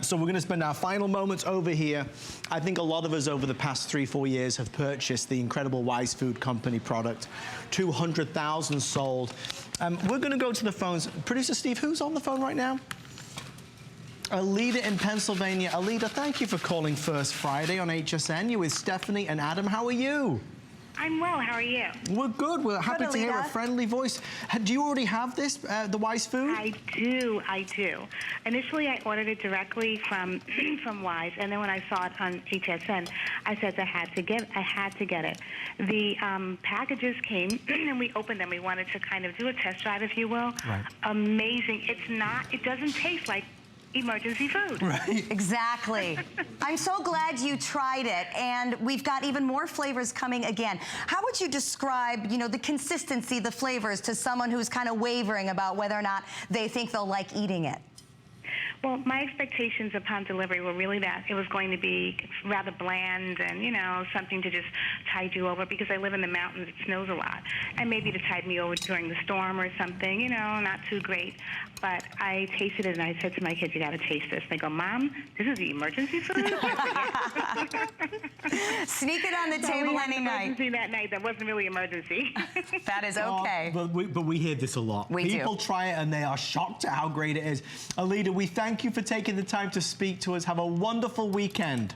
So we're going to spend our final moments over here. I think a lot of us over the past 3-4 years have purchased the incredible Wise Food Company product. 200,000 sold. We're going to go to the phones. Producer Steve, who's on the phone right now? Alida in Pennsylvania. Alida, thank you for calling First Friday on HSN. You're with Stephanie and Adam. How are you? I'm well. How are you? We're good. We're happy to hear a friendly voice. Do you already have this, the Wise Food? I do. Initially, I ordered it directly from Wise, and then when I saw it on HSN, I said I had to get it. The packages came, and we opened them. We wanted to kind of do a test drive, if you will. Right. Amazing. It doesn't taste like emergency food. Right. Exactly. I'm so glad you tried it, and we've got even more flavors coming again. How would you describe, the consistency, the flavors to someone who's kind of wavering about whether or not they think they'll like eating it? Well, my expectations upon delivery were really that it was going to be rather bland and, something to just tide you over, because I live in the mountains, it snows a lot. And maybe to tide me over during the storm or something, not too great. But I tasted it and I said to my kids, you got to taste this. They go, Mom, this is the emergency food? Sneak it on the table any night. Emergency that night. That wasn't really emergency. That is okay. But we hear this a lot. People try it and they are shocked at how great it is. Alida, we thank you for taking the time to speak to us. Have a wonderful weekend.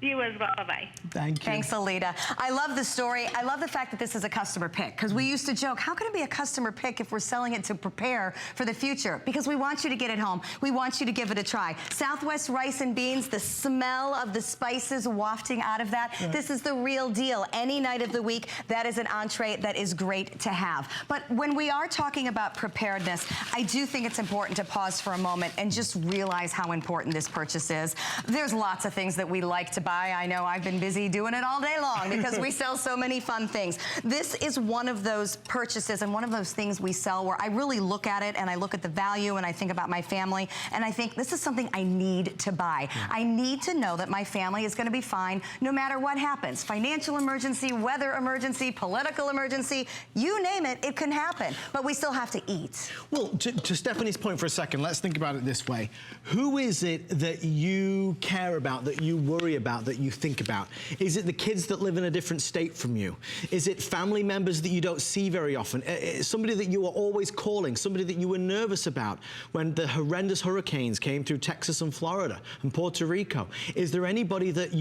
You as well. Bye-bye. Thank you. Thanks, Alida. I love the story. I love the fact that this is a customer pick, because we used to joke, how can it be a customer pick if we're selling it to prepare for the future? Because we want you to get it home. We want you to give it a try. Southwest rice and beans, the smell of the spices wafting out of that, this is the real deal. Any night of the week, that is an entree that is great to have. But when we are talking about preparedness, I do think it's important to pause for a moment and just realize how important this purchase is. There's lots of things that we like to buy. I know I've been busy doing it all day long because we sell so many fun things. This is one of those purchases and one of those things we sell where I really look at it and I look at the value and I think about my family and I think this is something I need to buy. I need to know that my family is going to be fine no matter what happens. Financial emergency, weather emergency, political emergency, you name it, it can happen. But we still have to eat. Well, to Stephanie's point for a second, let's think about it this way. Who is it that you care about, that you worry about, that you think about? Is it the kids that live in a different state from you? Is it family members that you don't see very often? Somebody that you are always calling, somebody that you were nervous about when the horrendous hurricanes came through Texas and Florida and Puerto Rico? Is there anybody that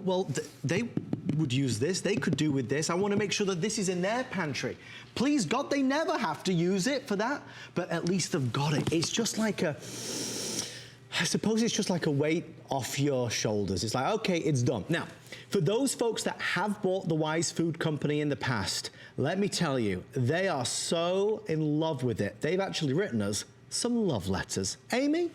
well, they would use this, they could do with this, I want to make sure that this is in their pantry. Please God, they never have to use it for that, but at least they've got it. It's just like I suppose it's just like a weight off your shoulders. It's like, okay, it's done. Now, for those folks that have bought the Wise Food Company in the past, let me tell you, they are so in love with it. They've actually written us some love letters. Amy?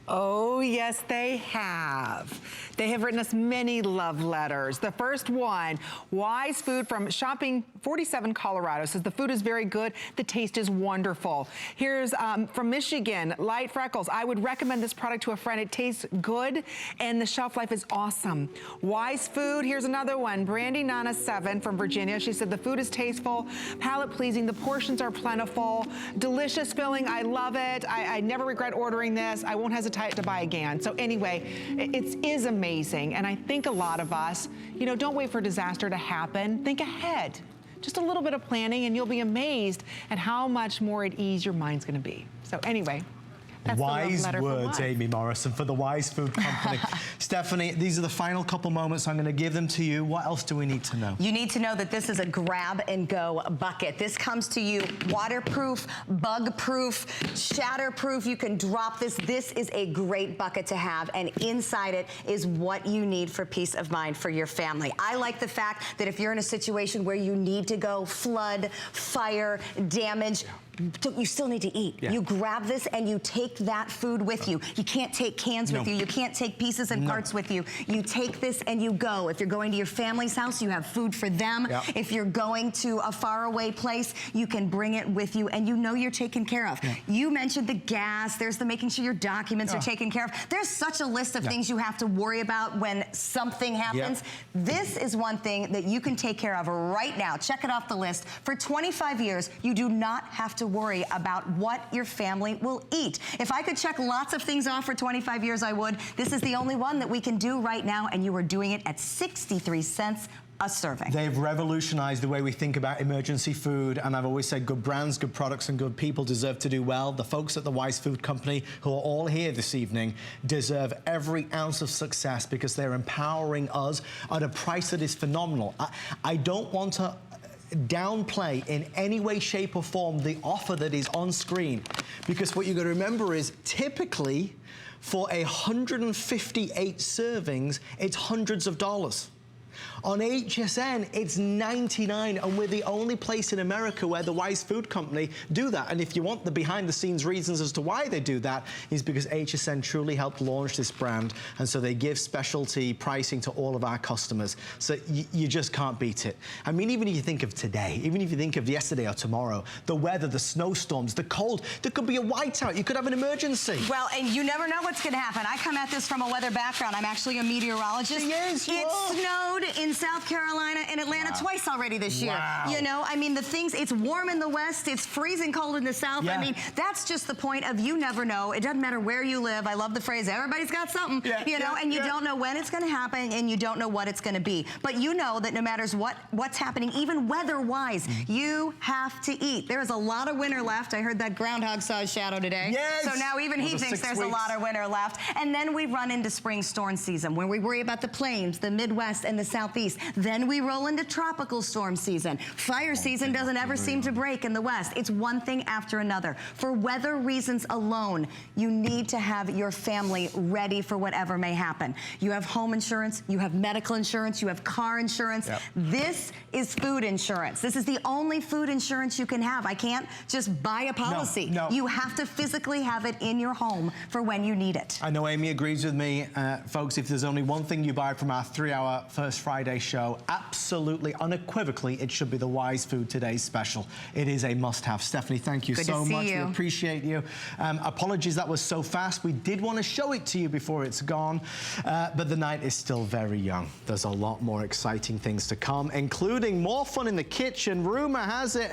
Oh, yes, they have. They have written us many love letters. The first one, Wise Food from Shopping 47 Colorado, says the food is very good. The taste is wonderful. Here's from Michigan, Light Freckles. I would recommend this product to a friend. It tastes good and the shelf life is awesome. Wise Food, here's another one. Brandy Nana 7 from Virginia. She said the food is tasteful, palate pleasing. The portions are plentiful, delicious filling. I love it. I never regret ordering this. I won't hesitate to buy again. So anyway, it is amazing. And I think a lot of us, don't wait for disaster to happen. Think ahead. Just a little bit of planning and you'll be amazed at how much more at ease your mind's gonna be. So anyway. That's wise words, Amy Morrison, for the Wise Food Company. Stephanie, these are the final couple moments. I'm going to give them to you. What else do we need to know? You need to know that this is a grab-and-go bucket. This comes to you waterproof, bug-proof, shatterproof. You can drop this. This is a great bucket to have, and inside it is what you need for peace of mind for your family. I like the fact that if you're in a situation where you need to go flood, fire, damage, you still need to eat. You grab this and you take that food with you. You can't take cans with you. You can't take pieces and parts with you. You take this and you go. If you're going to your family's house, you have food for them. If you're going to a faraway place, you can bring it with you and you know you're taken care of. You mentioned the gas. There's the making sure your documents are taken care of. There's such a list of things you have to worry about when something happens. This is one thing that you can take care of right now. Check it off the list. For 25 years, you do not have to to worry about what your family will eat. If I could check lots of things off for 25 years, I would. This is the only one that we can do right now, and you are doing it at 63 cents a serving. They've revolutionized the way we think about emergency food, and I've always said good brands, good products, and good people deserve to do well. The folks at the Wise Food Company, who are all here this evening, deserve every ounce of success because they're empowering us at a price that is phenomenal. I don't want to downplay in any way, shape, or form the offer that is on screen, because what you've got to remember is typically for 158 servings, it's hundreds of dollars. On HSN, it's $99, and we're the only place in America where the Wise Food Company do that. And if you want the behind-the-scenes reasons as to why they do that, is because HSN truly helped launch this brand, and so they give specialty pricing to all of our customers. So you just can't beat it. I mean, even if you think of today, even if you think of yesterday or tomorrow, the weather, the snowstorms, the cold, there could be a whiteout. You could have an emergency. Well, and you never know what's going to happen. I come at this from a weather background. I'm actually a meteorologist. Yes, it snowed in South Carolina and Atlanta twice already this year. You know, I mean, the things, it's warm in the west, it's freezing cold in the south. I mean, that's just the point of you never know. It doesn't matter where you live. I love the phrase, everybody's got something, you know, and you don't know when it's going to happen, and you don't know what it's going to be. But you know that no matter what's happening, even weather-wise, you have to eat. There is a lot of winter left. I heard that groundhog saw his shadow today. Yes. So now even he thinks there's a lot of winter left. And then we run into spring storm season, where we worry about the plains, the Midwest, and the Southeast. Then we roll into tropical storm season. Fire season doesn't ever seem to break in the West. It's one thing after another. For weather reasons alone, you need to have your family ready for whatever may happen. You have home insurance, you have medical insurance, you have car insurance. This is food insurance. This is the only food insurance you can have. I can't just buy a policy. No. You have to physically have it in your home for when you need it. I know Amy agrees with me. Folks, if there's only one thing you buy from our 3-hour First Friday show, absolutely, unequivocally, it should be the Wise Food Today's special. It is a must-have. Stephanie, thank you so much. We appreciate you. Apologies that was so fast. We did want to show it to you before it's gone, but the night is still very young. There's a lot more exciting things to come, including more fun in the kitchen. Rumor has it